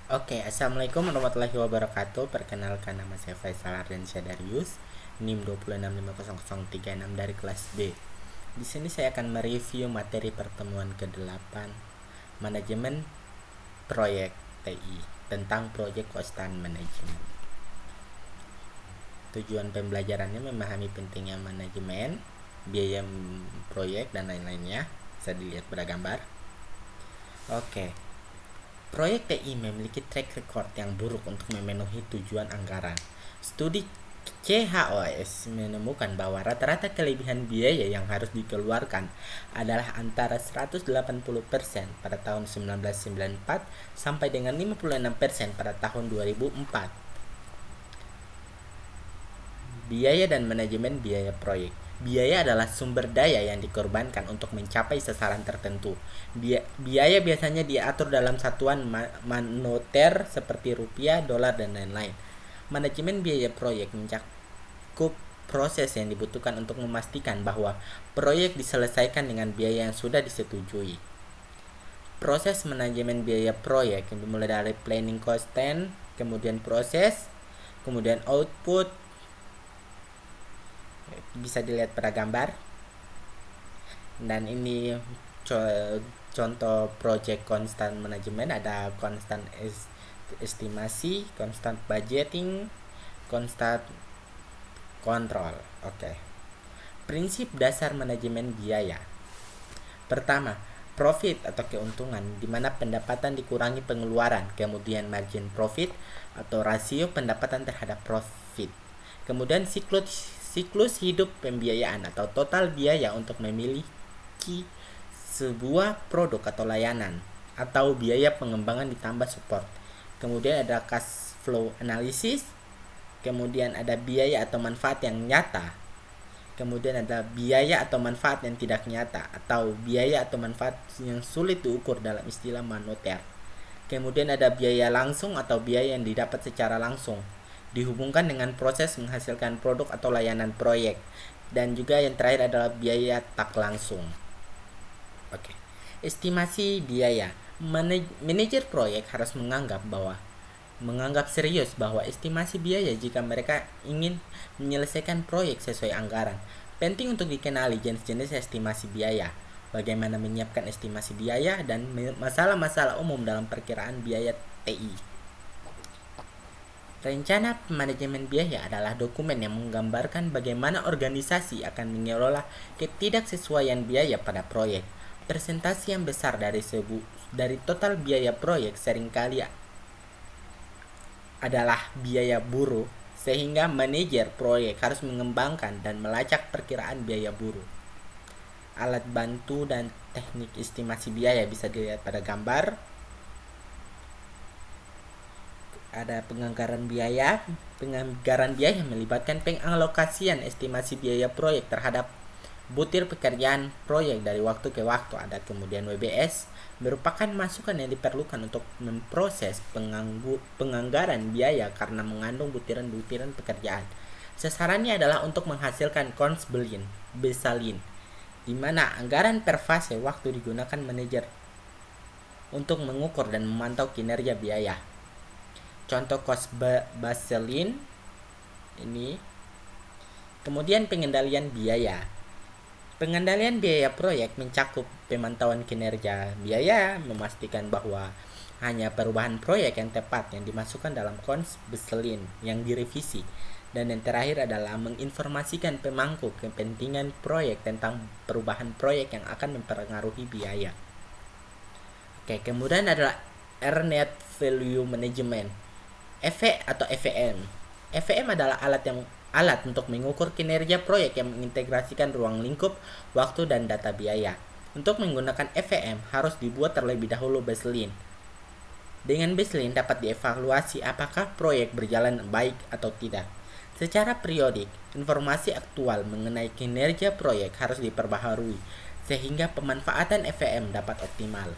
Assalamualaikum warahmatullahi wabarakatuh. Perkenalkan, nama saya Faisal Ardiansyah Darius, NIM 2655036 dari kelas B. Di sini saya akan mereview materi pertemuan ke-8 manajemen proyek TI tentang proyek konstan manajemen. Tujuan pembelajarannya memahami pentingnya manajemen, biaya proyek dan lain-lainnya. Bisa dilihat pada gambar. Proyek TI memiliki track record yang buruk untuk memenuhi tujuan anggaran. Studi CHOS menemukan bahwa rata-rata kelebihan biaya yang harus dikeluarkan adalah antara 180% pada tahun 1994 sampai dengan 56% pada tahun 2004. Biaya dan manajemen biaya proyek. Biaya adalah sumber daya yang dikorbankan untuk mencapai sasaran tertentu. Biaya biasanya diatur dalam satuan moneter seperti rupiah, dolar, dan lain-lain. Manajemen biaya proyek mencakup proses yang dibutuhkan untuk memastikan bahwa proyek diselesaikan dengan biaya yang sudah disetujui. Proses manajemen biaya proyek yang dimulai dari planning constant, kemudian proses, kemudian output. Bisa dilihat pada gambar. Dan ini contoh project constant management. Ada constant estimasi, constant budgeting, constant control. Prinsip dasar manajemen biaya. Pertama, profit atau keuntungan, di mana pendapatan dikurangi pengeluaran. Kemudian margin profit atau rasio pendapatan terhadap profit. Kemudian siklus hidup pembiayaan atau total biaya untuk memiliki sebuah produk atau layanan, atau biaya pengembangan ditambah support. Kemudian ada cash flow analysis, kemudian ada biaya atau manfaat yang nyata, kemudian ada biaya atau manfaat yang tidak nyata, atau biaya atau manfaat yang sulit diukur dalam istilah moneter. Kemudian ada biaya langsung atau biaya yang didapat secara langsung, dihubungkan dengan proses menghasilkan produk atau layanan proyek. Dan juga yang terakhir adalah biaya tak langsung. Estimasi biaya. Manajer proyek harus menganggap serius bahwa estimasi biaya jika mereka ingin menyelesaikan proyek sesuai anggaran. Penting untuk dikenali jenis-jenis estimasi biaya, bagaimana menyiapkan estimasi biaya, dan masalah-masalah umum dalam perkiraan biaya TI. Rencana manajemen biaya adalah dokumen yang menggambarkan bagaimana organisasi akan mengelola ketidaksesuaian biaya pada proyek. Persentase yang besar dari total biaya proyek seringkali adalah biaya buruh, sehingga manajer proyek harus mengembangkan dan melacak perkiraan biaya buruh. Alat bantu dan teknik estimasi biaya bisa dilihat pada gambar. Ada penganggaran biaya. Penganggaran biaya melibatkan pengalokasian estimasi biaya proyek terhadap butir pekerjaan proyek dari waktu ke waktu. Ada kemudian WBS, merupakan masukan yang diperlukan untuk memproses penganggaran biaya karena mengandung butiran-butiran pekerjaan. Sasarannya adalah untuk menghasilkan cost baseline, di mana anggaran per fase waktu digunakan manajer untuk mengukur dan memantau kinerja biaya. Contoh cost baseline ini. Kemudian pengendalian biaya. Pengendalian biaya proyek mencakup pemantauan kinerja biaya, memastikan bahwa hanya perubahan proyek yang tepat yang dimasukkan dalam cost baseline yang direvisi. Dan yang terakhir adalah menginformasikan pemangku kepentingan proyek tentang perubahan proyek yang akan mempengaruhi biaya. Kemudian adalah Earned Value Management, EV atau EVM. EVM adalah alat untuk mengukur kinerja proyek yang mengintegrasikan ruang lingkup, waktu, dan data biaya. Untuk menggunakan EVM harus dibuat terlebih dahulu baseline. Dengan baseline dapat dievaluasi apakah proyek berjalan baik atau tidak. Secara periodik, informasi aktual mengenai kinerja proyek harus diperbaharui sehingga pemanfaatan EVM dapat optimal.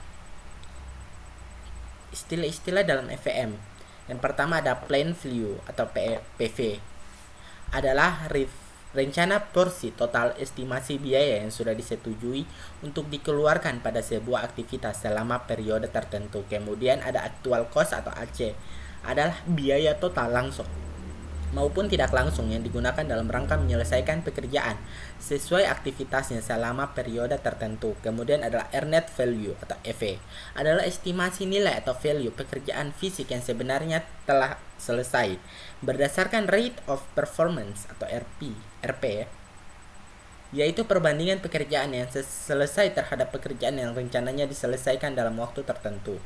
Istilah-istilah dalam EVM. Yang pertama ada plan value atau PV, adalah rencana porsi total estimasi biaya yang sudah disetujui untuk dikeluarkan pada sebuah aktivitas selama periode tertentu. Kemudian ada actual cost atau AC, adalah biaya total langsung maupun tidak langsung yang digunakan dalam rangka menyelesaikan pekerjaan sesuai aktivitasnya selama periode tertentu. Kemudian adalah earned value atau EV, adalah estimasi nilai atau value pekerjaan fisik yang sebenarnya telah selesai berdasarkan rate of performance atau RP, yaitu perbandingan pekerjaan yang selesai terhadap pekerjaan yang rencananya diselesaikan dalam waktu tertentu.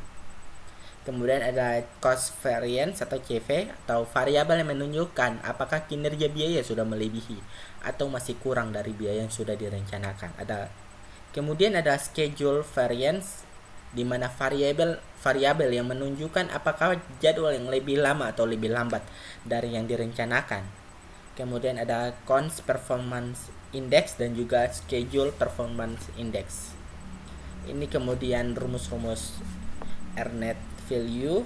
Kemudian ada cost variance atau CV, atau variabel yang menunjukkan apakah kinerja biaya sudah melebihi atau masih kurang dari biaya yang sudah direncanakan. Kemudian ada schedule variance, di mana variabel yang menunjukkan apakah jadwal yang lebih lama atau lebih lambat dari yang direncanakan. Kemudian ada cons performance index dan juga schedule performance index. Ini kemudian rumus-rumus earned value.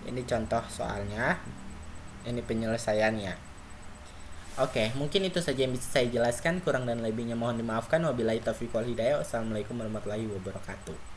Ini contoh soalnya, ini penyelesaiannya. Oke, mungkin itu saja yang bisa saya jelaskan. Kurang dan lebihnya mohon dimaafkan. Wabillahi taufiq wal hidayah. Wassalamualaikum warahmatullahi wabarakatuh.